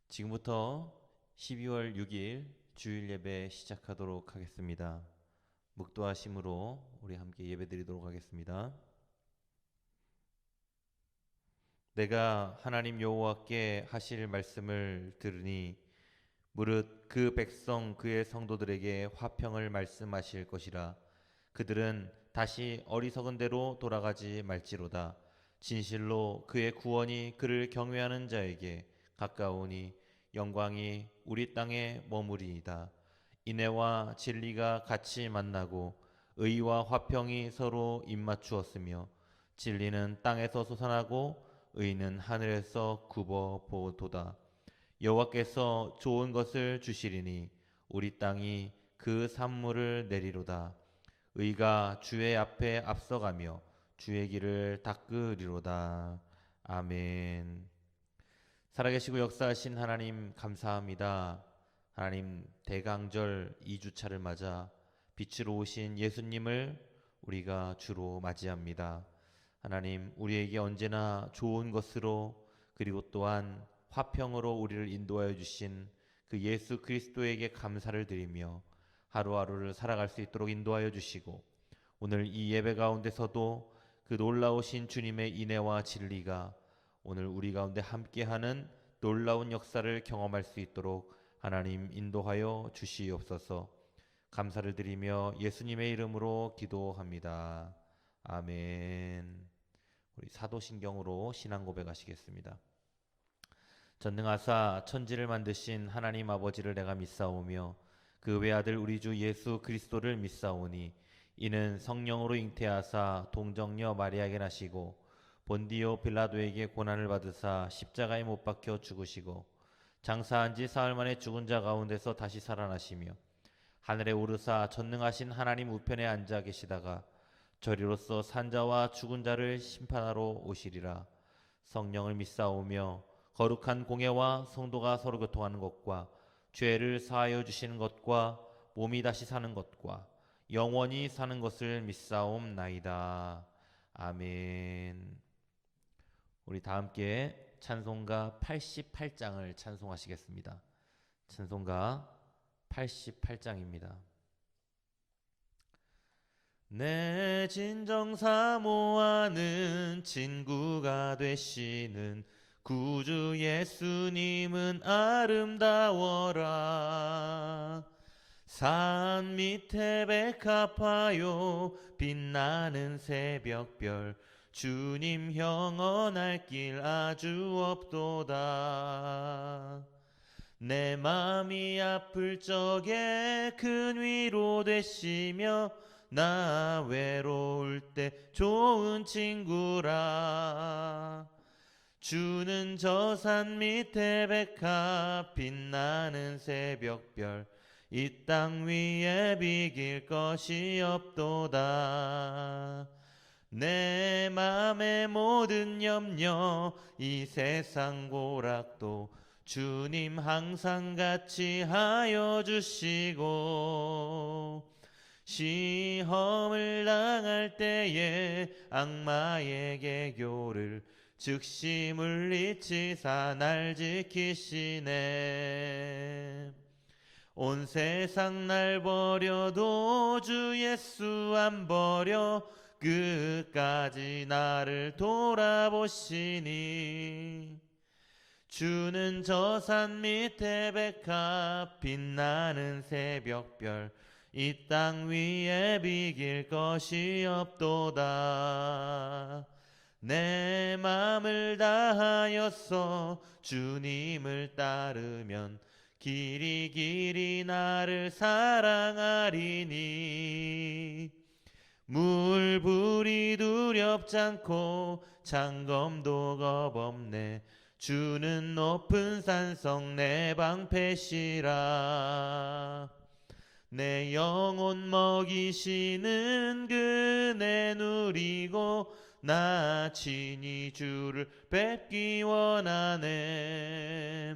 지금부터 12월 6일 주일 예배 시작하도록 하겠습니다. 묵도하심으로 우리 함께 예배드리도록 하겠습니다. 내가 하나님 여호와께 하실 말씀을 들으니 무릇 그 백성 그의 성도들에게 화평을 말씀하실 것이라. 그들은 다시 어리석은 대로 돌아가지 말지로다. 진실로 그의 구원이 그를 경외하는 자에게 가까우니 영광이 우리 땅에 머무리이다. 인애와 진리가 같이 만나고 의와 화평이 서로 입맞추었으며 진리는 땅에서 솟아나고 의는 하늘에서 굽어 보도다. 여호와께서 좋은 것을 주시리니 우리 땅이 그 산물을 내리로다. 의가 주의 앞에 앞서가며 주의 길을 닦으리로다. 아멘. 살아계시고 역사하신 하나님 감사합니다. 하나님 대강절 2주차를 맞아 빛으로 오신 예수님을 우리가 주로 맞이합니다. 하나님 우리에게 언제나 좋은 것으로 그리고 또한 화평으로 우리를 인도하여 주신 그 예수 그리스도에게 감사를 드리며 하루하루를 살아갈 수 있도록 인도하여 주시고 오늘 이 예배 가운데서도 그 놀라우신 주님의 인애와 진리가 오늘 우리 가운데 함께하는 놀라운 역사를 경험할 수 있도록 하나님 인도하여 주시옵소서. 감사를 드리며 예수님의 이름으로 기도합니다. 아멘. 우리 사도신경으로 신앙 고백하시겠습니다. 전능하사 천지를 만드신 하나님 아버지를 내가 믿사오며 그 외아들 우리 주 예수 그리스도를 믿사오니 이는 성령으로 잉태하사 동정녀 마리아에게 나시고 본디오 빌라도에게 고난을 받으사 십자가에 못 박혀 죽으시고 장사한 지 사흘 만에 죽은 자 가운데서 다시 살아나시며 하늘에 오르사 전능하신 하나님 우편에 앉아 계시다가 저리로서 산자와 죽은 자를 심판하러 오시리라. 성령을 믿사오며 거룩한 공예와 성도가 서로 교통하는 것과 죄를 사하여 주시는 것과 몸이 다시 사는 것과 영원히 사는 것을 믿사옵나이다. 아멘. 우리 다 함께 찬송가 88장을 찬송하시겠습니다. 찬송가 88장입니다. 내 진정 사모하는 친구가 되시는 구주 예수님은 아름다워라. 산 밑에 백합화요 빛나는 새벽별 주님 영원할 길 아주 없도다. 내 맘이 아플 적에 큰 위로 되시며 나 외로울 때 좋은 친구라. 주는 저 산 밑에 백합 빛나는 새벽별 이 땅 위에 비길 것이 없도다. 내 맘의 모든 염려 이 세상 고락도 주님 항상 같이 하여 주시고 시험을 당할 때에 악마의 개교를 즉시 물리치사 날 지키시네. 온 세상 날 버려도 주 예수 안 버려 끝까지 나를 돌아보시니. 주는 저 산 밑에 백합 빛나는 새벽별 이 땅 위에 비길 것이 없도다. 내 맘을 다하여서 주님을 따르면 길이 길이 나를 사랑하리니. 물불이 두렵지 않고 장검도 겁없네. 주는 높은 산성 내 방패시라. 내 영혼 먹이시는 그네 누리고 나 친히 주를 뵙기 원하네.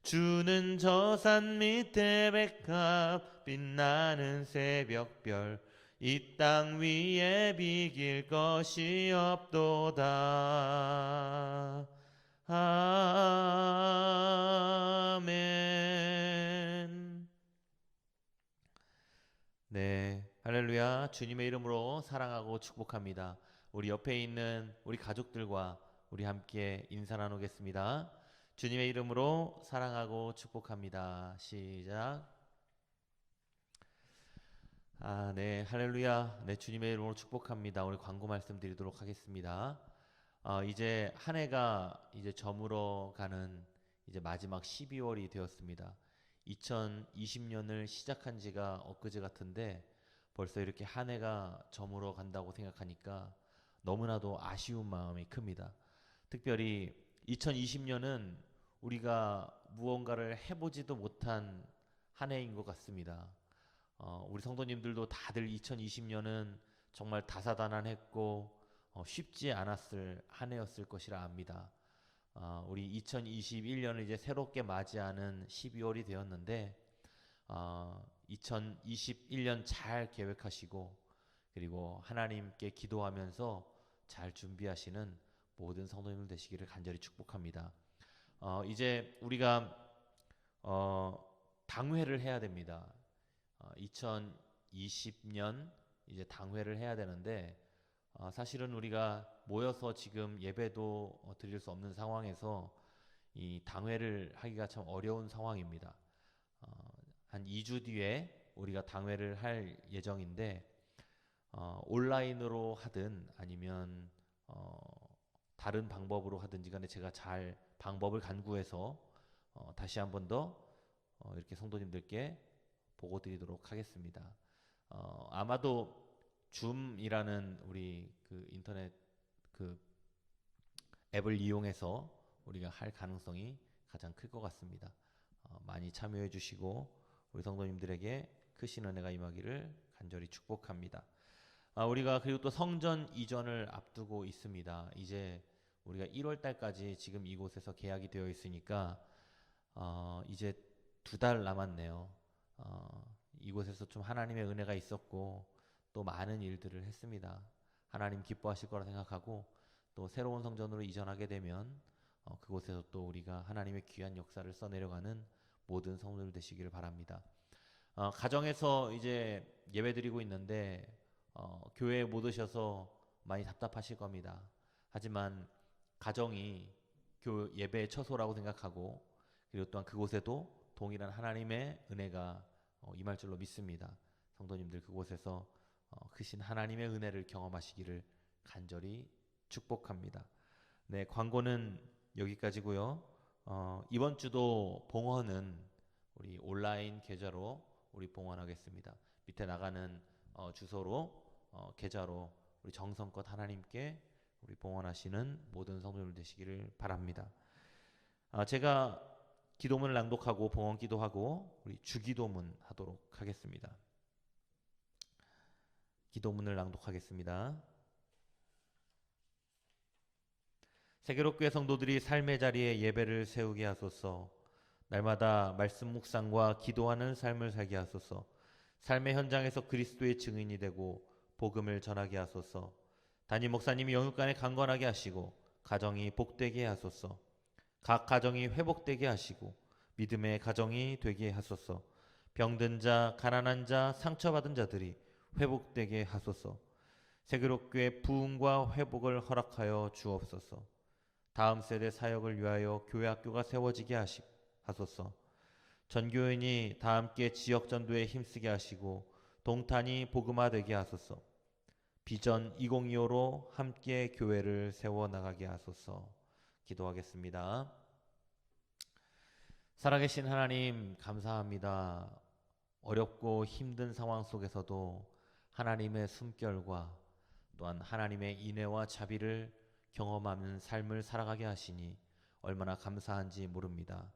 주는 저 산 밑에 백합 빛나는 새벽별 이 땅 위에 비길 것이 없도다. 아멘. 네, 할렐루야. 주님의 이름으로 사랑하고 축복합니다. 우리 옆에 있는 우리 가족들과 우리 함께 인사 나누겠습니다. 주님의 이름으로 사랑하고 축복합니다. 시작. 네, 할렐루야. 네, 주님의 이름으로 축복합니다. 오늘 광고 말씀드리도록 하겠습니다. 이제 한 해가 이제 저물어 가는 이제 마지막 12월이 되었습니다. 2020년을 시작한 지가 엊그제 같은데 벌써 이렇게 한 해가 저물어 간다고 생각하니까 너무나도 아쉬운 마음이 큽니다. 특별히 2020년은 우리가 무언가를 해보지도 못한 한 해인 것 같습니다. 우리 성도님들도 다들 2020년은 정말 다사다난했고 쉽지 않았을 한 해였을 것이라 압니다. 우리 2021년을 이제 새롭게 맞이하는 12월이 되었는데 2021년 잘 계획하시고 그리고 하나님께 기도하면서 잘 준비하시는 모든 성도님들 되시기를 간절히 축복합니다. 이제 우리가 당회를 해야 됩니다. 2020년 이제 당회를 해야 되는데 사실은 우리가 모여서 지금 예배도 드릴 수 없는 상황에서 이 당회를 하기가 참 어려운 상황입니다. 한 2주 뒤에 우리가 당회를 할 예정인데 온라인으로 하든 아니면 다른 방법으로 하든지 간에 제가 잘 방법을 간구해서 다시 한 번 더 이렇게 성도님들께 보고 드리도록 하겠습니다. 아마도 줌이라는 우리 그 인터넷 그 앱을 이용해서 우리가 할 가능성이 가장 클 것 같습니다. 많이 참여해 주시고 우리 성도님들에게 크신 은혜가 임하기를 간절히 축복합니다. 우리가 그리고 또 성전 이전을 앞두고 있습니다. 이제 우리가 1월 달까지 지금 이곳에서 계약이 되어 있으니까 이제 2달 남았네요. 이곳에서 좀 하나님의 은혜가 있었고 또 많은 일들을 했습니다. 하나님 기뻐하실 거라 생각하고 또 새로운 성전으로 이전하게 되면 그곳에서 또 우리가 하나님의 귀한 역사를 써내려가는 모든 성도들 되시기를 바랍니다. 가정에서 이제 예배드리고 있는데 교회에 못 오셔서 많이 답답하실 겁니다. 하지만 가정이 예배의 처소라고 생각하고 그리고 또한 그곳에도 동일한 하나님의 은혜가 임할 줄로 믿습니다. 성도님들 그곳에서 크신 하나님의 은혜를 경험하시기를 간절히 축복합니다. 네, 광고는 여기까지고요. 이번 주도 봉헌은 우리 온라인 계좌로 우리 봉헌하겠습니다. 밑에 나가는 주소로 계좌로 우리 정성껏 하나님께 우리 봉헌하시는 모든 성도들 되시기를 바랍니다. 제가 기도문을 낭독하고 봉헌 기도하고 우리 주기도문 하도록 하겠습니다. 기도문을 낭독하겠습니다. 세계로교회 성도들이 삶의 자리에 예배를 세우게 하소서. 날마다 말씀 묵상과 기도하는 삶을 살게 하소서. 삶의 현장에서 그리스도의 증인이 되고 복음을 전하게 하소서. 담임 목사님이 영육간에 강건하게 하시고 가정이 복되게 하소서. 각 가정이 회복되게 하시고 믿음의 가정이 되게 하소서. 병든 자, 가난한 자, 상처받은 자들이 회복되게 하소서. 세계로교회 부흥과 회복을 허락하여 주옵소서. 다음 세대 사역을 위하여 교회 학교가 세워지게 하소서. 전교인이 다 함께 지역 전도에 힘쓰게 하시고 동탄이 복음화되게 하소서. 비전 2025로 함께 교회를 세워나가게 하소서. 기도하겠습니다. 살아계신 하나님 감사합니다. 어렵고 힘든 상황 속에서도 하나님의 숨결과 또한 하나님의 인애와 자비를 경험하는 삶을 살아가게 하시니 얼마나 감사한지 모릅니다.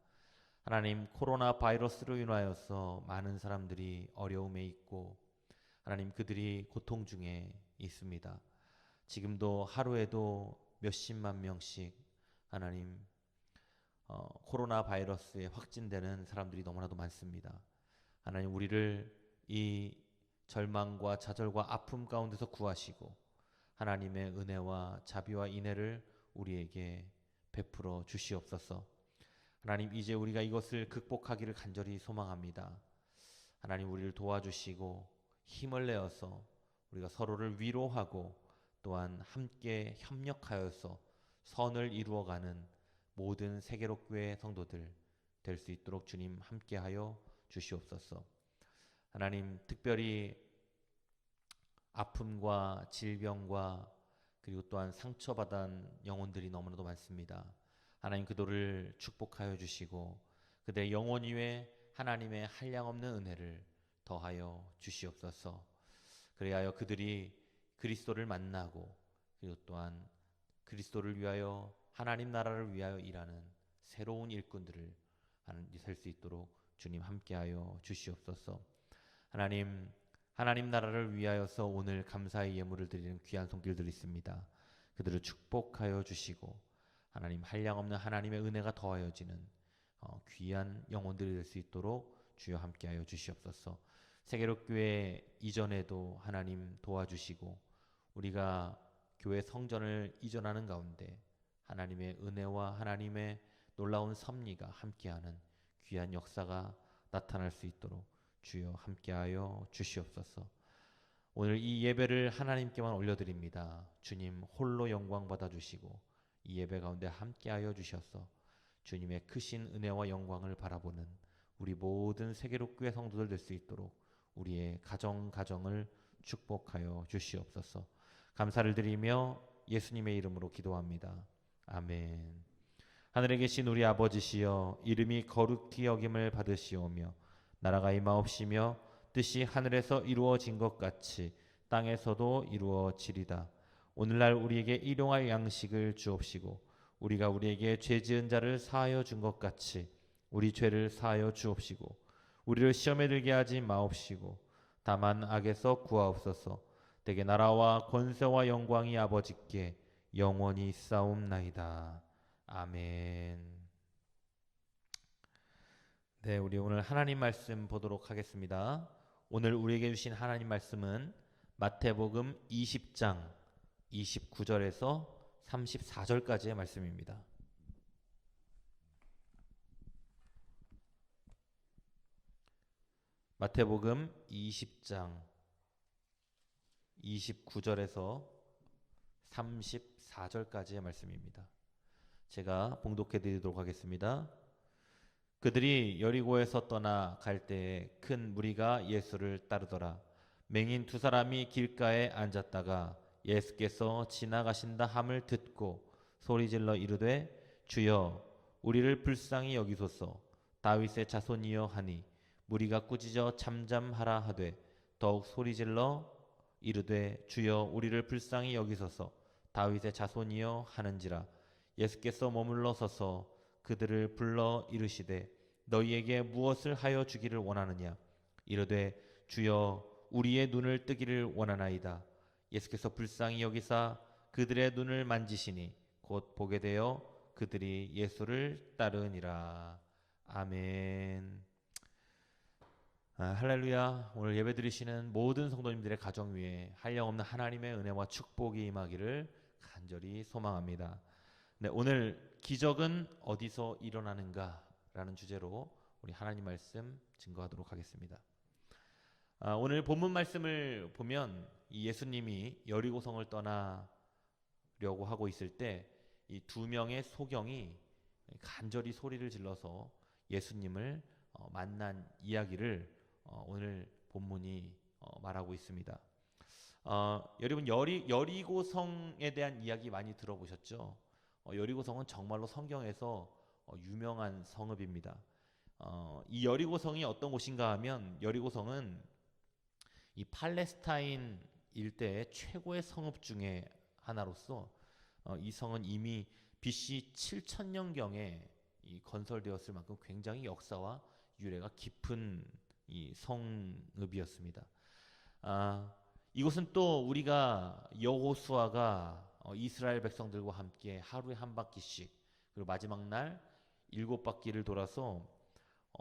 하나님, 코로나 바이러스로 인하여서 많은 사람들이 어려움에 있고 하나님 그들이 고통 중에 있습니다. 지금도 하루에도 몇십만 명씩 하나님 코로나 바이러스에 확진되는 사람들이 너무나도 많습니다. 하나님 우리를 이 절망과 좌절과 아픔 가운데서 구하시고 하나님의 은혜와 자비와 인애를 우리에게 베풀어 주시옵소서. 하나님, 이제 우리가 이것을 극복하기를 간절히 소망합니다. 하나님, 우리를 도와주시고 힘을 내어서 우리가 서로를 위로하고 또한 함께 협력하여서 선을 이루어가는 모든 세계로교회 성도들 될 수 있도록 주님 함께하여 주시옵소서. 하나님, 특별히 아픔과 질병과 그리고 또한 상처받은 영혼들이 너무나도 많습니다. 하나님, 그들을 축복하여 주시고 그들의 영혼 위에 하나님의 한량없는 은혜를 더하여 주시옵소서. 그래야 그들이 그리스도를 만나고 그리고 또한 그리스도를 위하여 하나님 나라를 위하여 일하는 새로운 일꾼들을 될 수 있도록 주님 함께하여 주시옵소서. 하나님 나라를 위하여서 오늘 감사의 예물을 드리는 귀한 손길들이 있습니다. 그들을 축복하여 주시고 하나님, 한량없는 하나님의 은혜가 더하여지는 귀한 영혼들이 될 수 있도록 주여 함께하여 주시옵소서. 세계로교회 이전에도 하나님 도와주시고 우리가 교회 성전을 이전하는 가운데 하나님의 은혜와 하나님의 놀라운 섭리가 함께하는 귀한 역사가 나타날 수 있도록 주여 함께하여 주시옵소서. 오늘 이 예배를 하나님께만 올려드립니다. 주님 홀로 영광 받아주시고 이 예배 가운데 함께하여 주셔서 주님의 크신 은혜와 영광을 바라보는 우리 모든 세계로교회 성도들 될 수 있도록 우리의 가정을 축복하여 주시옵소서. 감사를 드리며 예수님의 이름으로 기도합니다. 아멘. 하늘에 계신 우리 아버지시여, 이름이 거룩히 여김을 받으시오며 나라가 임하옵시며 뜻이 하늘에서 이루어진 것 같이 땅에서도 이루어지리다. 오늘날 우리에게 일용할 양식을 주옵시고 우리가 우리에게 죄 지은 자를 사하여 준 것 같이 우리 죄를 사하여 주옵시고 우리를 시험에 들게 하지 마옵시고 다만 악에서 구하옵소서. 대개 나라와 권세와 영광이 아버지께 영원히 있사옵나이다. 아멘. 네, 우리 오늘 하나님 말씀 보도록 하겠습니다. 오늘 우리에게 주신 하나님 말씀은 마태복음 20장 29절에서 34절까지의 말씀입니다. 마태복음 20장 29절에서 34절까지의 말씀입니다. 제가 봉독해 드리도록 하겠습니다. 그들이 여리고에서 떠나 갈 때에 큰 무리가 예수를 따르더라. 맹인 두 사람이 길가에 앉았다가 예수께서 지나가신다 함을 듣고 소리질러 이르되 주여 우리를 불쌍히 여기소서. 다윗의 자손이여 하니 무리가 꾸짖어 잠잠하라 하되 더욱 소리질러 이르되 주여 우리를 불쌍히 여기소서. 다윗의 자손이여 하는지라. 예수께서 머물러 서서 그들을 불러 이르시되 너희에게 무엇을 하여 주기를 원하느냐. 이르되 주여 우리의 눈을 뜨기를 원하나이다. 예수께서 불쌍히 여기사 그들의 눈을 만지시니 곧 보게 되어 그들이 예수를 따르니라. 아멘. 할렐루야. 오늘 예배 드리시는 모든 성도님들의 가정 위에 한량없는 하나님의 은혜와 축복이 임하기를 간절히 소망합니다. 네, 오늘 기적은 어디서 일어나는가 라는 주제로 우리 하나님 말씀 증거하도록 하겠습니다. 오늘 본문 말씀을 보면 이 예수님이 여리고성을 떠나려고 하고 있을 때 이 두 명의 소경이 간절히 소리를 질러서 예수님을 만난 이야기를 오늘 본문이 말하고 있습니다. 여러분 여리고성에 대한 이야기 많이 들어보셨죠? 여리고성은 정말로 성경에서 유명한 성읍입니다. 이 여리고성이 어떤 곳인가 하면 여리고성은 이 팔레스타인 일대의 최고의 성읍 중에 하나로서 이 성은 이미 BC 7000년경에 건설되었을 만큼 굉장히 역사와 유래가 깊은 이 성읍이었습니다. 이곳은 또 우리가 여호수아가 이스라엘 백성들과 함께 하루에 한 바퀴씩 그리고 마지막 날 7바퀴를 돌아서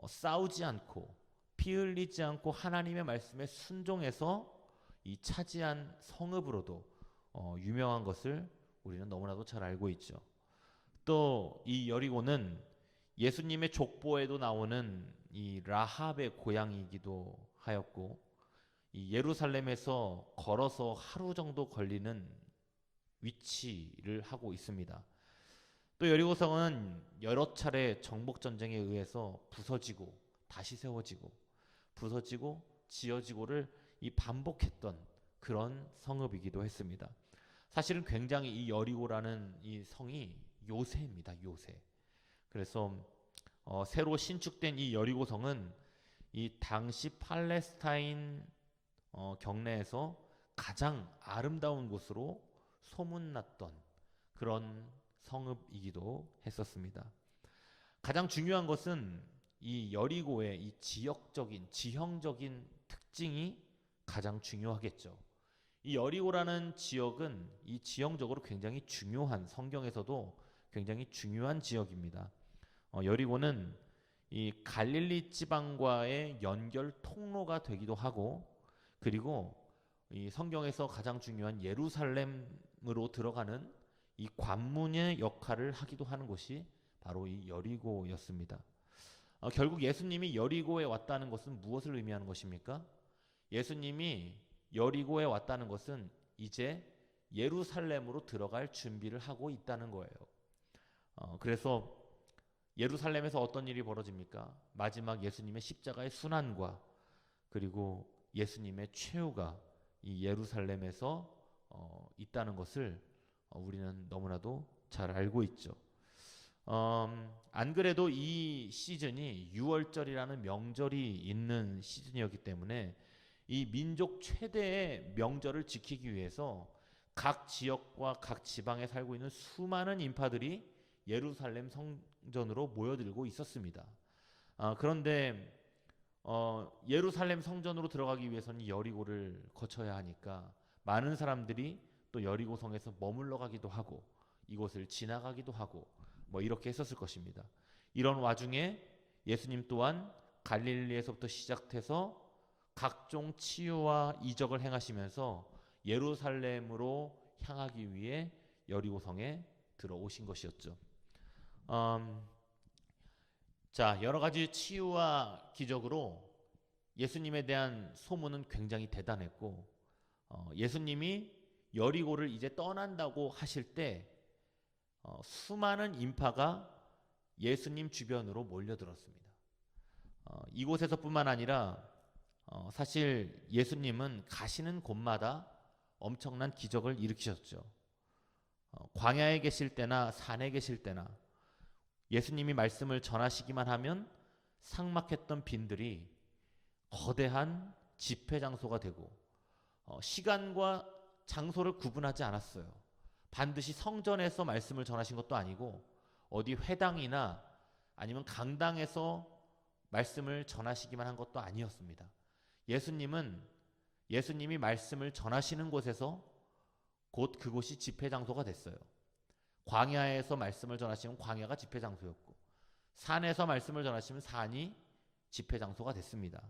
싸우지 않고 피 흘리지 않고 하나님의 말씀에 순종해서 이 차지한 성읍으로도 유명한 것을 우리는 너무나도 잘 알고 있죠. 또 이 여리고는 예수님의 족보에도 나오는 이 라합의 고향이기도 하였고, 이 예루살렘에서 걸어서 하루 정도 걸리는 위치를 하고 있습니다. 또 여리고성은 여러 차례 정복 전쟁에 의해서 부서지고 다시 세워지고 부서지고 지어지고를 이 반복했던 그런 성읍이기도 했습니다. 사실은 굉장히 이 여리고라는 이 성이 요새입니다. 요새. 그래서 새로 신축된 이 여리고성은 이 당시 팔레스타인 경내에서 가장 아름다운 곳으로 소문났던 그런 성읍이기도 했었습니다. 가장 중요한 것은 이 여리고의 이 지역적인 지형적인 특징이 가장 중요하겠죠. 이 여리고라는 지역은 이 지형적으로 굉장히 중요한, 성경에서도 굉장히 중요한 지역입니다. 여리고는 이 갈릴리 지방과의 연결 통로가 되기도 하고, 그리고 이 성경에서 가장 중요한 예루살렘으로 들어가는 이 관문의 역할을 하기도 하는 곳이 바로 이 여리고였습니다. 결국 예수님이 여리고에 왔다는 것은 무엇을 의미하는 것입니까? 예수님이 여리고에 왔다는 것은 이제 예루살렘으로 들어갈 준비를 하고 있다는 거예요. 그래서 예루살렘에서 어떤 일이 벌어집니까? 마지막 예수님의 십자가의 순환과 그리고 예수님의 최후가 이 예루살렘에서 있다는 것을 우리는 너무나도 잘 알고 있죠. 안 그래도 이 시즌이 유월절이라는 명절이 있는 시즌이었기 때문에 이 민족 최대의 명절을 지키기 위해서 각 지역과 각 지방에 살고 있는 수많은 인파들이 예루살렘 성전으로 모여들고 있었습니다. 그런데 예루살렘 성전으로 들어가기 위해서는 여리고를 거쳐야 하니까 많은 사람들이 또 여리고 성에서 머물러 가기도 하고 이곳을 지나가기도 하고 뭐 이렇게 했었을 것입니다. 이런 와중에 예수님 또한 갈릴리에서부터 시작해서 각종 치유와 이적을 행하시면서 예루살렘으로 향하기 위해 여리고 성에 들어오신 것이었죠. 자, 여러 가지 치유와 기적으로 예수님에 대한 소문은 굉장히 대단했고, 예수님이 여리고를 이제 떠난다고 하실 때 수많은 인파가 예수님 주변으로 몰려들었습니다. 이곳에서뿐만 아니라 사실 예수님은 가시는 곳마다 엄청난 기적을 일으키셨죠. 광야에 계실 때나 산에 계실 때나 예수님이 말씀을 전하시기만 하면 삭막했던 빈들이 거대한 집회 장소가 되고 시간과 장소를 구분하지 않았어요. 반드시 성전에서 말씀을 전하신 것도 아니고 어디 회당이나 아니면 강당에서 말씀을 전하시기만 한 것도 아니었습니다. 예수님이 말씀을 전하시는 곳에서 곧 그곳이 집회 장소가 됐어요. 광야에서 말씀을 전하시면 광야가 집회 장소였고 산에서 말씀을 전하시면 산이 집회 장소가 됐습니다.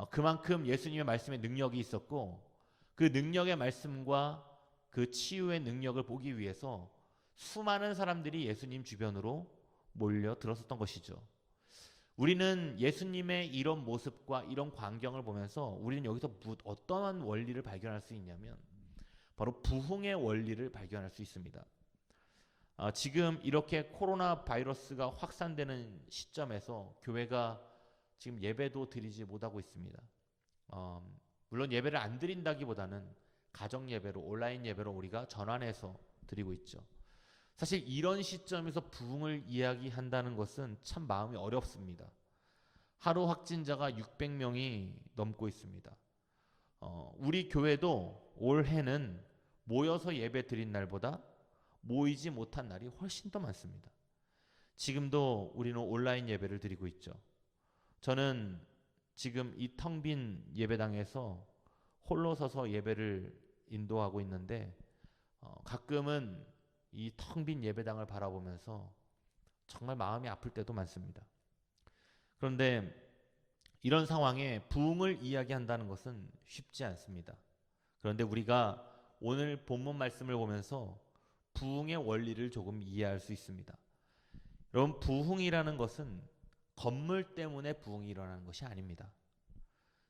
그만큼 예수님의 말씀에 능력이 있었고 그 능력의 말씀과 그 치유의 능력을 보기 위해서 수많은 사람들이 예수님 주변으로 몰려 들었었던 것이죠. 우리는 예수님의 이런 모습과 이런 광경을 보면서 우리는 여기서 어떠한 원리를 발견할 수 있냐면 바로 부흥의 원리를 발견할 수 있습니다. 지금 이렇게 코로나 바이러스가 확산되는 시점에서 교회가 지금 예배도 드리지 못하고 있습니다. 물론 예배를 안 드린다기보다는 가정 예배로 온라인 예배로 우리가 전환해서 드리고 있죠. 사실 이런 시점에서 부흥을 이야기한다는 것은 참 마음이 어렵습니다. 하루 확진자가 600명이 넘고 있습니다. 우리 교회도 올해는 모여서 예배 드린 날보다 모이지 못한 날이 훨씬 더 많습니다. 지금도 우리는 온라인 예배를 드리고 있죠. 저는 지금 이 텅 빈 예배당에서 홀로 서서 예배를 인도하고 있는데 가끔은 이 텅 빈 예배당을 바라보면서 정말 마음이 아플 때도 많습니다. 그런데 이런 상황에 부흥을 이야기한다는 것은 쉽지 않습니다. 그런데 우리가 오늘 본문 말씀을 보면서 부흥의 원리를 조금 이해할 수 있습니다. 여러분, 부흥이라는 것은 건물 때문에 부흥이 일어나는 것이 아닙니다.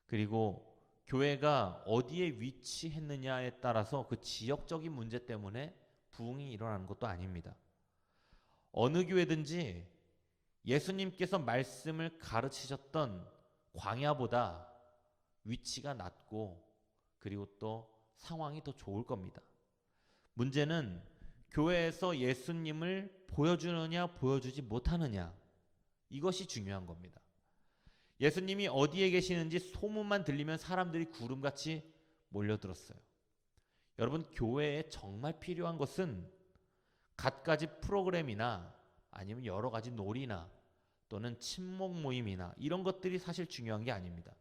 그리고 교회가 어디에 위치했느냐에 따라서 그 지역적인 문제 때문에 부흥이 일어나는 것도 아닙니다. 어느 교회든지 예수님께서 말씀을 가르치셨던 광야보다 위치가 낮고 그리고 또 상황이 더 좋을 겁니다. 문제는 교회에서 예수님을 보여주느냐 보여주지 못하느냐, 이것이 중요한 겁니다. 예수님이 어디에 계시는지 소문만 들리면 사람들이 구름같이 몰려들었어요. 여러분, 교회에 정말 필요한 것은 갖가지 프로그램이나 아니면 여러 가지 놀이나 또는 친목 모임이나 이런 것들이 사실 중요한 게 아닙니다.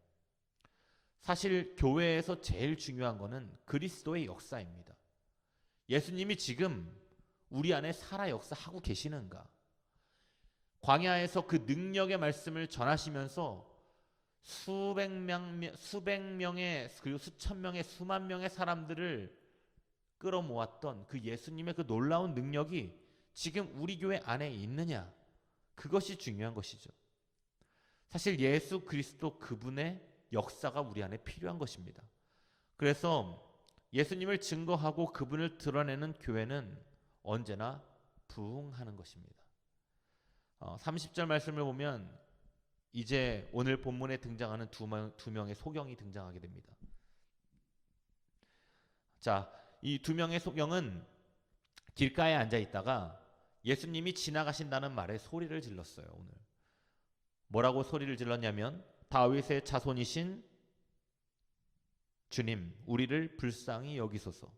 사실 교회에서 제일 중요한 거는 그리스도의 역사입니다. 예수님이 지금 우리 안에 살아 역사하고 계시는가? 광야에서 그 능력의 말씀을 전하시면서 수백 명의 그리고 수천 명의 수만 명의 사람들을 끌어모았던 그 예수님의 그 놀라운 능력이 지금 우리 교회 안에 있느냐? 그것이 중요한 것이죠. 사실 예수 그리스도 그분의 역사가 우리 안에 필요한 것입니다. 그래서 예수님을 증거하고 그분을 드러내는 교회는 언제나 부흥하는 것입니다. 30절 말씀을 보면 이제 오늘 본문에 등장하는 두 명의 소경이 등장하게 됩니다. 자, 이 두 명의 소경은 길가에 앉아 있다가 예수님이 지나가신다는 말에 소리를 질렀어요. 오늘 뭐라고 소리를 질렀냐면, 다윗의 자손이신 주님, 우리를 불쌍히 여기소서.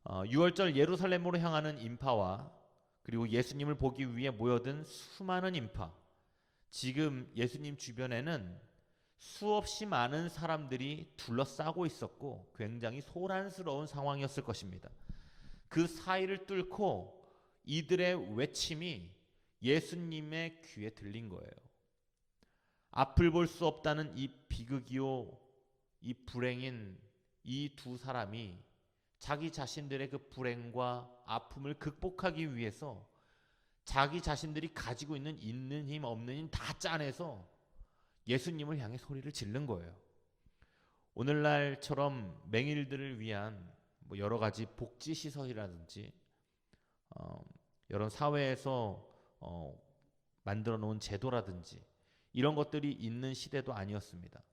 6월절 예루살렘으로 향하는 인파와 그리고 예수님을 보기 위해 모여든 수많은 인파, 지금 예수님 주변에는 수없이 많은 사람들이 둘러싸고 있었고 굉장히 소란스러운 상황이었을 것입니다. 그 사이를 뚫고 이들의 외침이 예수님의 귀에 들린 거예요. 앞을 볼 수 없다는 이 비극이요, 이 불행인 이 두 사람이 자기 자신들의 그 불행과 아픔을 극복하기 위해서 자기 자신들이 가지고 있는 힘 없는 힘 다 짜내서 예수님을 향해 소리를 지른 거예요. 오늘날처럼 맹인들을 위한 여러 가지 복지 시설이라든지 여러 사회에서 만들어 놓은 제도라든지 이런 것들이 있는 시대도 아니었습니다.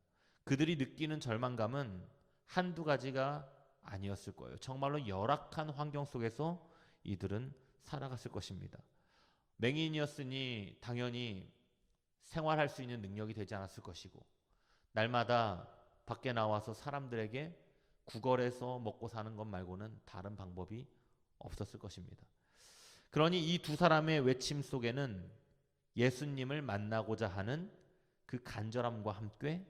그들이 느끼는 절망감은 한두 가지가 아니었을 거예요. 정말로 열악한 환경 속에서 이들은 살아갔을 것입니다. 맹인이었으니 당연히 생활할 수 있는 능력이 되지 않았을 것이고, 날마다 밖에 나와서 사람들에게 구걸해서 먹고 사는 것 말고는 다른 방법이 없었을 것입니다. 그러니 이 두 사람의 외침 속에는 예수님을 만나고자 하는 그 간절함과 함께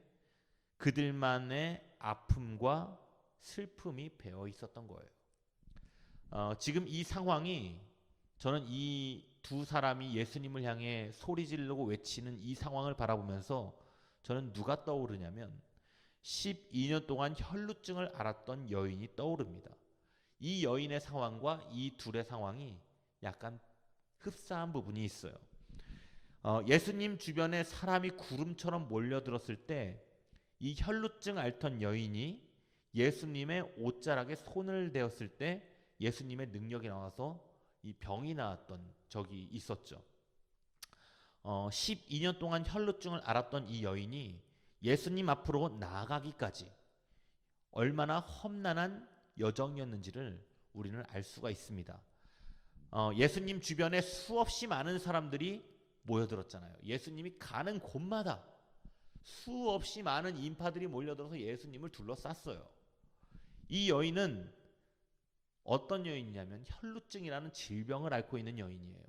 그들만의 아픔과 슬픔이 배어 있었던 거예요. 지금 이 상황이, 저는 이 두 사람이 예수님을 향해 소리 지르고 외치는 이 상황을 바라보면서 저는 누가 떠오르냐면 12년 동안 혈루증을 앓았던 여인이 떠오릅니다. 이 여인의 상황과 이 둘의 상황이 약간 흡사한 부분이 있어요. 예수님 주변에 사람이 구름처럼 몰려들었을 때 이 혈루증 앓던 여인이 예수님의 옷자락에 손을 대었을 때 예수님의 능력이 나와서 이 병이 나았던 적이 있었죠. 12년 동안 혈루증을 앓았던 이 여인이 예수님 앞으로 나아가기까지 얼마나 험난한 여정이었는지를 우리는 알 수가 있습니다. 예수님 주변에 수없이 많은 사람들이 모여들었잖아요. 예수님이 가는 곳마다 수없이 많은 인파들이 몰려들어서 예수님을 둘러쌌어요. 이 여인은 어떤 여인이냐면 혈루증이라는 질병을 앓고 있는 여인이에요.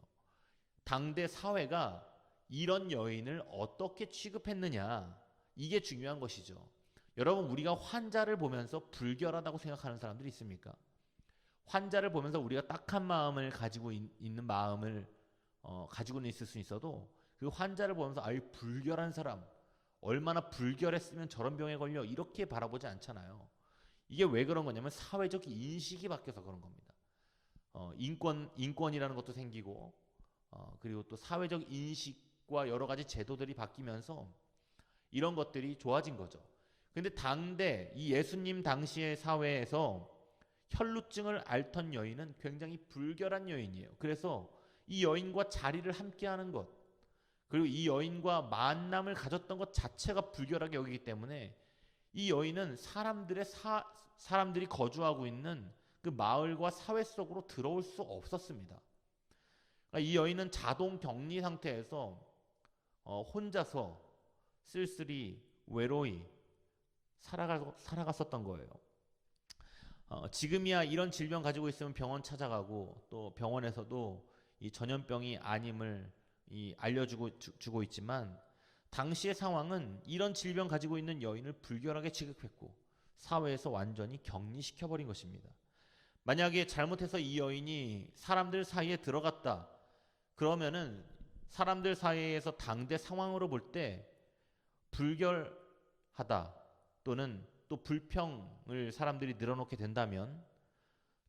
당대 사회가 이런 여인을 어떻게 취급했느냐, 이게 중요한 것이죠. 여러분, 우리가 환자를 보면서 불결하다고 생각하는 사람들이 있습니까? 환자를 보면서 우리가 딱한 마음을 가지고 있는 마음을 가지고는 있을 수 있어도 그 환자를 보면서 아이 불결한 사람, 얼마나 불결했으면 저런 병에 걸려, 이렇게 바라보지 않잖아요. 이게 왜 그런 거냐면 사회적 인식이 바뀌어서 그런 겁니다. 인권이라는 것도 생기고 그리고 또 사회적 인식과 여러 가지 제도들이 바뀌면서 이런 것들이 좋아진 거죠. 근데 당대 이 예수님 당시의 사회에서 혈루증을 앓던 여인은 굉장히 불결한 여인이에요. 그래서 이 여인과 자리를 함께하는 것, 그리고 이 여인과 만남을 가졌던 것 자체가 불결하게 여기기 때문에 이 여인은 사람들이 거주하고 있는 그 마을과 사회 속으로 들어올 수 없었습니다. 그러니까 이 여인은 자동 격리 상태에서 혼자서 쓸쓸히 외로이 살아갔었던 거예요. 지금이야 이런 질병 가지고 있으면 병원 찾아가고 또 병원에서도 이 전염병이 아님을 알려주고 있지만 당시의 상황은 이런 질병 가지고 있는 여인을 불결하게 취급했고 사회에서 완전히 격리시켜버린 것입니다. 만약에 잘못해서 이 여인이 사람들 사이에 들어갔다 그러면은 사람들 사이에서 당대 상황으로 볼 때 불결하다 또는 또 불평을 사람들이 늘어놓게 된다면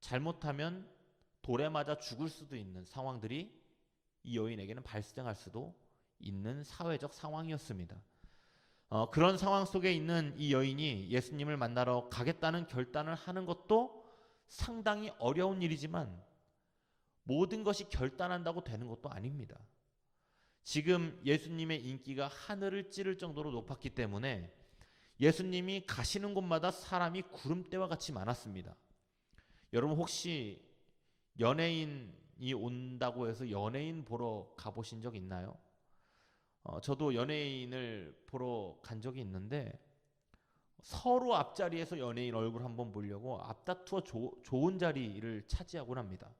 잘못하면 돌에 맞아 죽을 수도 있는 상황들이 이 여인에게는 발생할 수도 있는 사회적 상황이었습니다. 그런 상황 속에 있는 이 여인이 예수님을 만나러 가겠다는 결단을 하는 것도 상당히 어려운 일이지만 모든 것이 결단한다고 되는 것도 아닙니다. 지금 예수님의 인기가 하늘을 찌를 정도로 높았기 때문에 예수님이 가시는 곳마다 사람이 구름대와 같이 많았습니다. 여러분 혹시 연예인이 온다고 해서 연예인 보러 가보신 적 있나요? 저도 연예인을 보러 간 적이 있는데 서로 앞자리에서 연예인 얼굴 한번 보려고 앞다투어 좋은 자리를 차지하곤 합니다.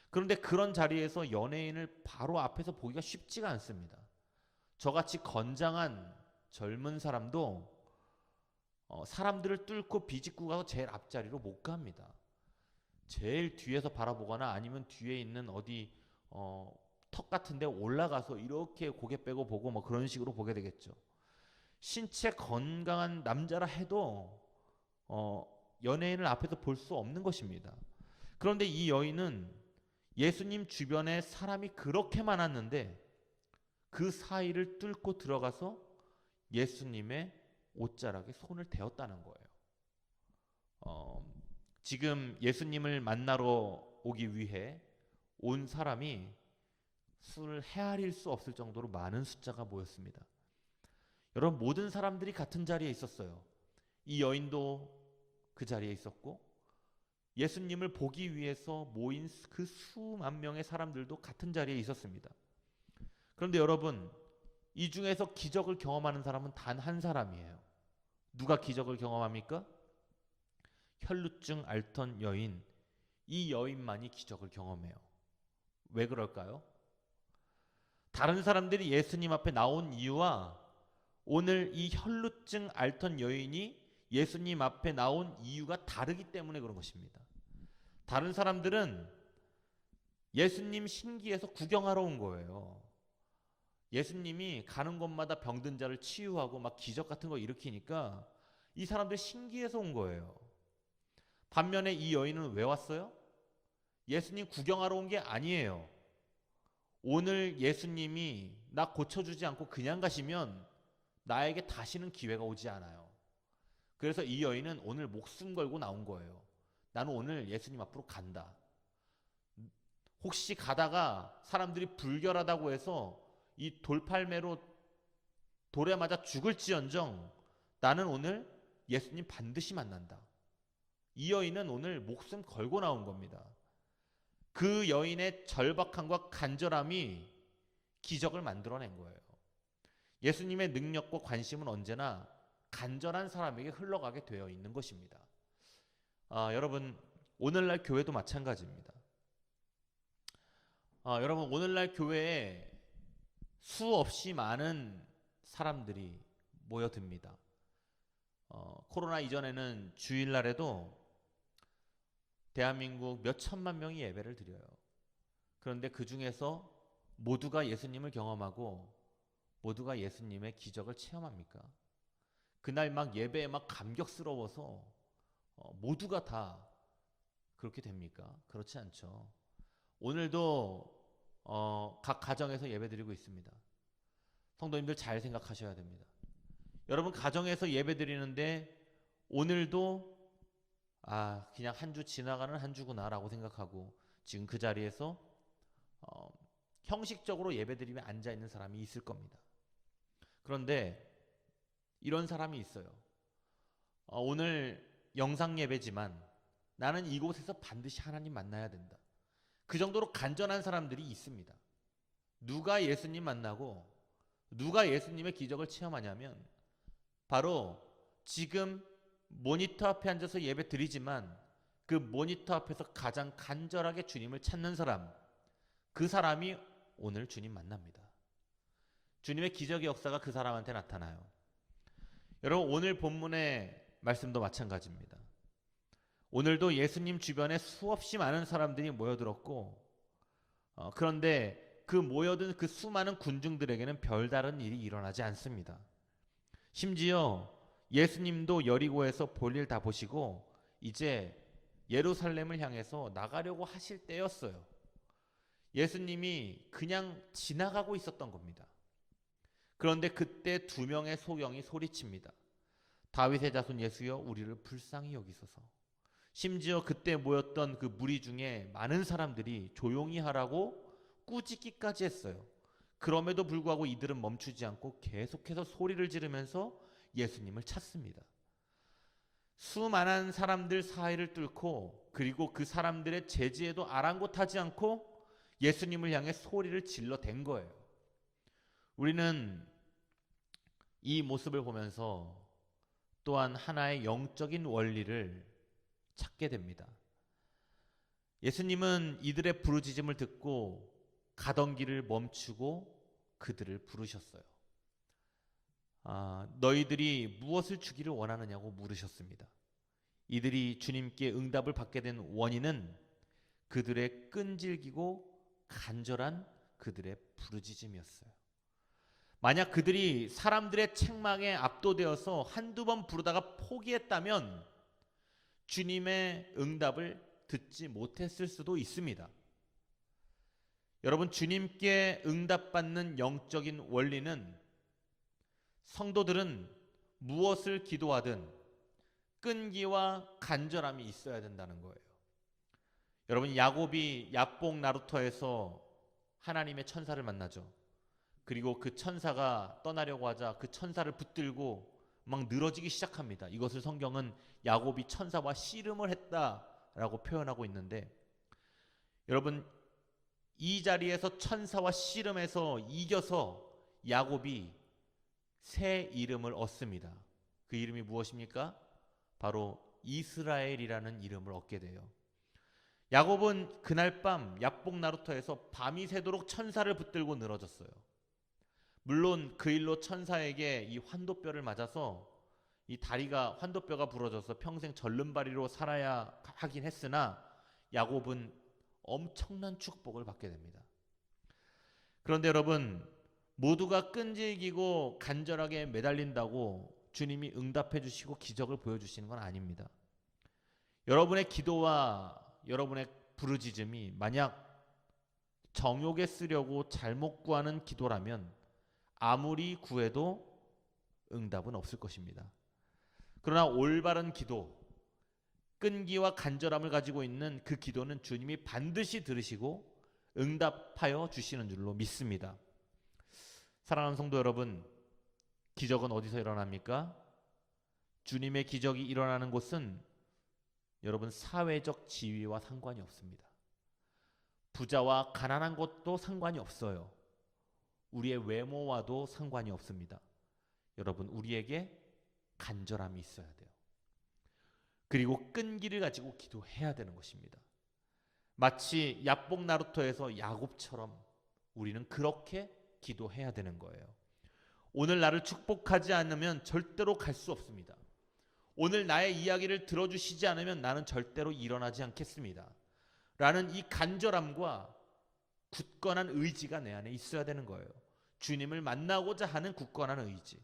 그런데 그런 자리에서 연예인을 바로 앞에서 보기가 쉽지가 않습니다. 저같이 건장한 젊은 사람도 사람들을 뚫고 비집고 가서 제일 앞자리로 못 갑니다. 제일 뒤에서 바라보거나 아니면 뒤에 있는 어디 턱 같은 데 올라가서 이렇게 고개 빼고 보고 뭐 그런 식으로 보게 되겠죠. 신체 건강한 남자라 해도 연예인을 앞에서 볼 수 없는 것입니다. 그런데 이 여인은 예수님 주변에 사람이 그렇게 많았는데 그 사이를 뚫고 들어가서 예수님의 옷자락에 손을 대었다는 거예요. 지금 예수님을 만나러 오기 위해 온 사람이 수를 헤아릴 수 없을 정도로 많은 숫자가 모였습니다. 여러분 모든 사람들이 같은 자리에 있었어요. 이 여인도 그 자리에 있었고 예수님을 보기 위해서 모인 그 수만 명의 사람들도 같은 자리에 있었습니다. 그런데 여러분 이 중에서 기적을 경험하는 사람은 단 한 사람이에요. 누가 기적을 경험합니까? 혈루증 앓던 여인, 이 여인만이 기적을 경험해요. 왜 그럴까요? 다른 사람들이 예수님 앞에 나온 이유와 오늘 이 혈루증 앓던 여인이 예수님 앞에 나온 이유가 다르기 때문에 그런 것입니다. 다른 사람들은 예수님 신기해서 구경하러 온 거예요. 예수님이 가는 곳마다 병든 자를 치유하고 막 기적 같은 거 일으키니까 이 사람들 신기해서 온 거예요. 반면에 이 여인은 왜 왔어요? 예수님 구경하러 온 게 아니에요. 오늘 예수님이 나 고쳐주지 않고 그냥 가시면 나에게 다시는 기회가 오지 않아요. 그래서 이 여인은 오늘 목숨 걸고 나온 거예요. 나는 오늘 예수님 앞으로 간다. 혹시 가다가 사람들이 불결하다고 해서 이 돌팔매로 돌에 맞아 죽을지언정 나는 오늘 예수님 반드시 만난다. 이 여인은 오늘 목숨 걸고 나온 겁니다. 그 여인의 절박함과 간절함이 기적을 만들어낸 거예요. 예수님의 능력과 관심은 언제나 간절한 사람에게 흘러가게 되어 있는 것입니다. 여러분 오늘날 교회도 마찬가지입니다. 여러분 오늘날 교회에 수없이 많은 사람들이 모여듭니다. 코로나 이전에는 주일날에도 대한민국 몇 천만 명이 예배를 드려요. 그런데 그 중에서 모두가 예수님을 경험하고 모두가 예수님의 기적을 체험합니까? 그날 막 예배에 막 감격스러워서 모두가 다 그렇게 됩니까? 그렇지 않죠. 오늘도 각 가정에서 예배드리고 있습니다. 성도님들 잘 생각하셔야 됩니다. 여러분 가정에서 예배드리는데 오늘도 그냥 한 주 지나가는 한 주구나라고 생각하고 지금 그 자리에서 형식적으로 예배드리며 앉아있는 사람이 있을 겁니다. 그런데 이런 사람이 있어요. 오늘 영상 예배지만 나는 이곳에서 반드시 하나님 만나야 된다. 그 정도로 간절한 사람들이 있습니다. 누가 예수님 만나고 누가 예수님의 기적을 체험하냐면 바로 지금 모니터 앞에 앉아서 예배 드리지만 그 모니터 앞에서 가장 간절하게 주님을 찾는 사람, 그 사람이 오늘 주님 만납니다. 주님의 기적의 역사가 그 사람한테 나타나요. 여러분 오늘 본문의 말씀도 마찬가지입니다. 오늘도 예수님 주변에 수없이 많은 사람들이 모여들었고 그런데 그 모여든 그 수많은 군중들에게는 별다른 일이 일어나지 않습니다. 심지어 예수님도 여리고에서 볼일 다 보시고 이제 예루살렘을 향해서 나가려고 하실 때였어요. 예수님이 그냥 지나가고 있었던 겁니다. 그런데 그때 두 명의 소경이 소리칩니다. 다윗의 자손 예수여 우리를 불쌍히 여기소서. 심지어 그때 모였던 그 무리 중에 많은 사람들이 조용히 하라고 꾸짖기까지 했어요. 그럼에도 불구하고 이들은 멈추지 않고 계속해서 소리를 지르면서 예수님을 찾습니다. 수많은 사람들 사이를 뚫고 그리고 그 사람들의 제지에도 아랑곳하지 않고 예수님을 향해 소리를 질러댄 거예요. 우리는 이 모습을 보면서 또한 하나의 영적인 원리를 찾게 됩니다. 예수님은 이들의 부르짖음을 듣고 가던 길을 멈추고 그들을 부르셨어요. 너희들이 무엇을 주기를 원하느냐고 물으셨습니다. 이들이 주님께 응답을 받게 된 원인은 그들의 끈질기고 간절한 그들의 부르짖음이었어요. 만약 그들이 사람들의 책망에 압도되어서 한두 번 부르다가 포기했다면 주님의 응답을 듣지 못했을 수도 있습니다. 여러분 주님께 응답받는 영적인 원리는 성도들은 무엇을 기도하든 끈기와 간절함이 있어야 된다는 거예요. 여러분 야곱이 야복 나루터에서 하나님의 천사를 만나죠. 그리고 그 천사가 떠나려고 하자 그 천사를 붙들고 막 늘어지기 시작합니다. 이것을 성경은 야곱이 천사와 씨름을 했다라고 표현하고 있는데 여러분 이 자리에서 천사와 씨름해서 이겨서 야곱이 새 이름을 얻습니다. 그 이름이 무엇입니까? 바로 이스라엘이라는 이름을 얻게 돼요. 야곱은 그날 밤 야복 나루터에서 밤이 새도록 천사를 붙들고 늘어졌어요. 물론 그 일로 천사에게 이 환도뼈를 맞아서 이 다리가 환도뼈가 부러져서 평생 절름발이로 살아야 하긴 했으나 야곱은 엄청난 축복을 받게 됩니다. 그런데 여러분 모두가 끈질기고 간절하게 매달린다고 주님이 응답해 주시고 기적을 보여주시는 건 아닙니다. 여러분의 기도와 여러분의 부르짖음이 만약 정욕에 쓰려고 잘못 구하는 기도라면 아무리 구해도 응답은 없을 것입니다. 그러나 올바른 기도, 끈기와 간절함을 가지고 있는 그 기도는 주님이 반드시 들으시고 응답하여 주시는 줄로 믿습니다. 사랑하는 성도 여러분, 기적은 어디서 일어납니까? 주님의 기적이 일어나는 곳은 여러분 사회적 지위와 상관이 없습니다. 부자와 가난한 것도 상관이 없어요. 우리의 외모와도 상관이 없습니다. 여러분 우리에게 간절함이 있어야 돼요. 그리고 끈기를 가지고 기도해야 되는 것입니다. 마치 야복 나루터에서 야곱처럼 우리는 그렇게 기도해야 되는 거예요. 오늘 나를 축복하지 않으면 절대로 갈 수 없습니다. 오늘 나의 이야기를 들어주시지 않으면 나는 절대로 일어나지 않겠습니다. 라는 이 간절함과 굳건한 의지가 내 안에 있어야 되는 거예요. 주님을 만나고자 하는 굳건한 의지.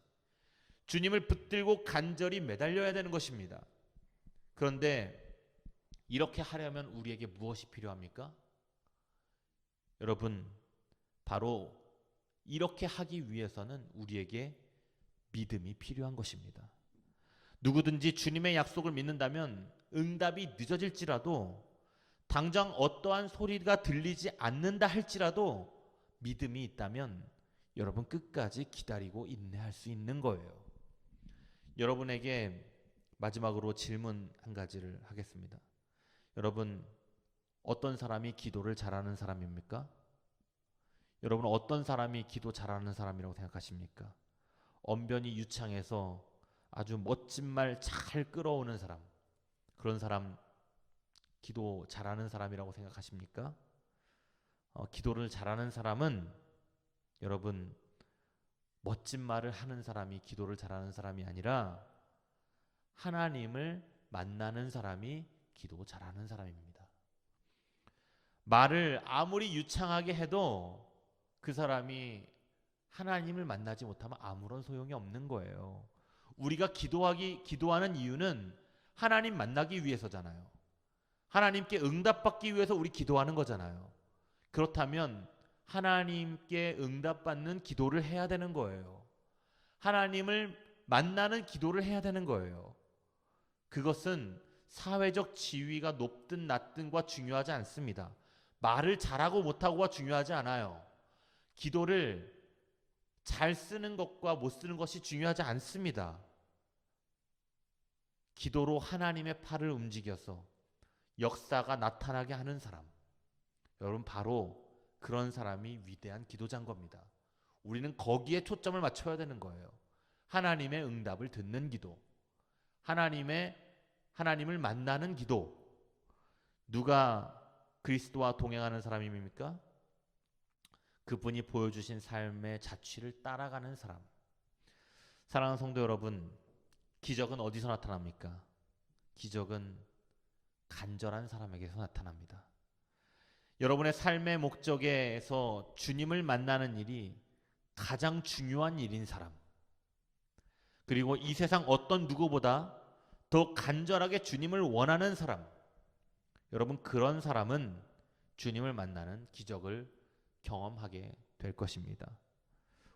주님을 붙들고 간절히 매달려야 되는 것입니다. 그런데 이렇게 하려면 우리에게 무엇이 필요합니까? 여러분, 바로 이렇게 하기 위해서는 우리에게 믿음이 필요한 것입니다. 누구든지 주님의 약속을 믿는다면 응답이 늦어질지라도, 당장 어떠한 소리가 들리지 않는다 할지라도 믿음이 있다면 여러분 끝까지 기다리고 인내할 수 있는 거예요. 여러분에게 마지막으로 질문 한 가지를 하겠습니다. 여러분, 어떤 사람이 기도를 잘하는 사람입니까? 여러분, 어떤 사람이 기도 잘하는 사람이라고 생각하십니까? 언변이 유창해서 아주 멋진 말 잘 끌어오는 사람, 그런 사람 기도 잘하는 사람이라고 생각하십니까? 기도를 잘하는 사람은 여러분, 멋진 말을 하는 사람이 기도를 잘하는 사람이 아니라 하나님을 만나는 사람이 기도 잘하는 사람입니다. 말을 아무리 유창하게 해도 그 사람이 하나님을 만나지 못하면 아무런 소용이 없는 거예요. 우리가 기도하는 이유는 하나님 만나기 위해서잖아요. 하나님께 응답받기 위해서 우리 기도하는 거잖아요. 그렇다면 하나님께 응답받는 기도를 해야 되는 거예요. 하나님을 만나는 기도를 해야 되는 거예요. 그것은 사회적 지위가 높든 낮든과 중요하지 않습니다. 말을 잘하고 못하고가 중요하지 않아요. 기도를 잘 쓰는 것과 못 쓰는 것이 중요하지 않습니다. 기도로 하나님의 팔을 움직여서 역사가 나타나게 하는 사람, 여러분, 바로 그런 사람이 위대한 기도자인 겁니다. 우리는 거기에 초점을 맞춰야 되는 거예요. 하나님의 응답을 듣는 기도, 하나님을 만나는 기도. 누가 그리스도와 동행하는 사람입니까? 그분이 보여주신 삶의 자취를 따라가는 사람. 사랑하는 성도 여러분, 기적은 어디서 나타납니까? 기적은 간절한 사람에게서 나타납니다. 여러분의 삶의 목적에서 주님을 만나는 일이 가장 중요한 일인 사람, 그리고 이 세상 어떤 누구보다 더 간절하게 주님을 원하는 사람, 여러분, 그런 사람은 주님을 만나는 기적을 경험하게 될 것입니다.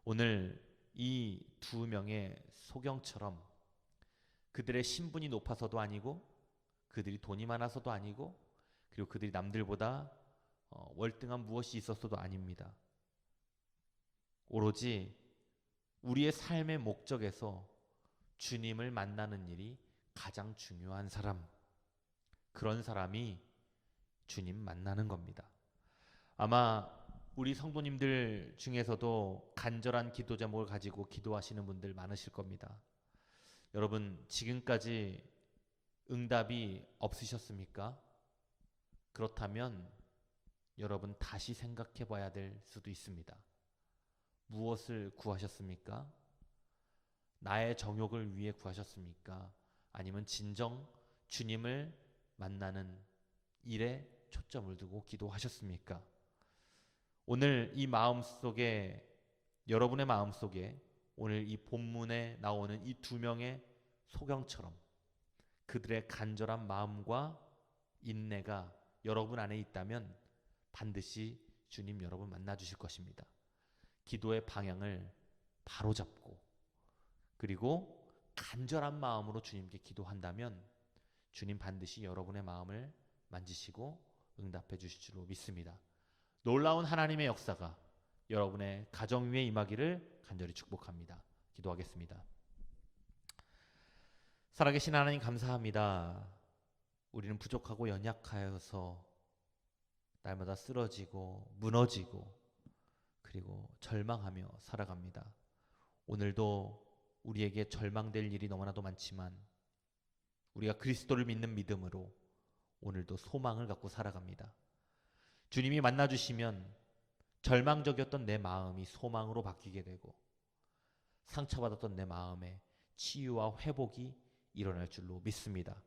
오늘 이 두 명의 소경처럼 그들의 신분이 높아서도 아니고, 그들이 돈이 많아서도 아니고, 그리고 그들이 남들보다 월등한 무엇이 있었어도 아닙니다. 오로지 우리의 삶의 목적에서 주님을 만나는 일이 가장 중요한 사람, 그런 사람이 주님 만나는 겁니다. 아마 우리 성도님들 중에서도 간절한 기도 제목을 가지고 기도하시는 분들 많으실 겁니다. 여러분, 지금까지 응답이 없으셨습니까? 그렇다면 여러분 다시 생각해 봐야 될 수도 있습니다. 무엇을 구하셨습니까? 나의 정욕을 위해 구하셨습니까? 아니면 진정 주님을 만나는 일에 초점을 두고 기도하셨습니까? 오늘 이 마음속에, 여러분의 마음속에 오늘 이 본문에 나오는 이 두 명의 소경처럼 그들의 간절한 마음과 인내가 여러분 안에 있다면 반드시 주님 여러분 만나 주실 것입니다. 기도의 방향을 바로잡고, 그리고 간절한 마음으로 주님께 기도한다면 주님 반드시 여러분의 마음을 만지시고 응답해 주실 줄로 믿습니다. 놀라운 하나님의 역사가 여러분의 가정 위에 임하기를 간절히 축복합니다. 기도하겠습니다. 살아계신 하나님, 감사합니다. 우리는 부족하고 연약하여서 날마다 쓰러지고 무너지고 그리고 절망하며 살아갑니다. 오늘도 우리에게 절망될 일이 너무나도 많지만 우리가 그리스도를 믿는 믿음으로 오늘도 소망을 갖고 살아갑니다. 주님이 만나주시면 절망적이었던 내 마음이 소망으로 바뀌게 되고 상처받았던 내 마음에 치유와 회복이 일어날 줄로 믿습니다.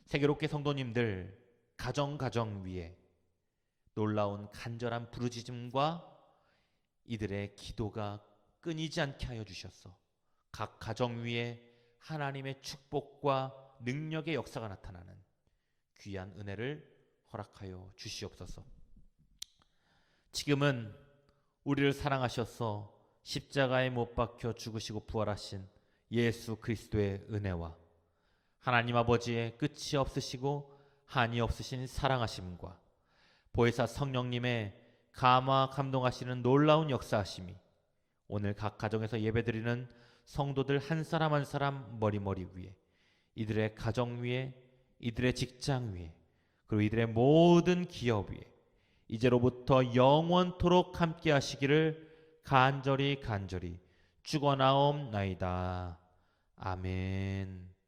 세계롭게 성도님들 가정 위에 놀라운 간절한 부르짖음과 이들의 기도가 끊이지 않게 하여 주셔서 각 가정 위에 하나님의 축복과 능력의 역사가 나타나는 귀한 은혜를 허락하여 주시옵소서. 지금은 우리를 사랑하셔서 십자가에 못 박혀 죽으시고 부활하신 예수 그리스도의 은혜와 하나님 아버지의 끝이 없으시고 한이 없으신 사랑하심과 보혜사 성령님의 감화 감동하시는 놀라운 역사하심이 오늘 각 가정에서 예배드리는 성도들 한 사람 한 사람 머리머리 위에, 이들의 가정 위에, 이들의 직장 위에, 그리고 이들의 모든 기업 위에 이제로부터 영원토록 함께 하시기를 간절히 축원하옵나이다. 아멘.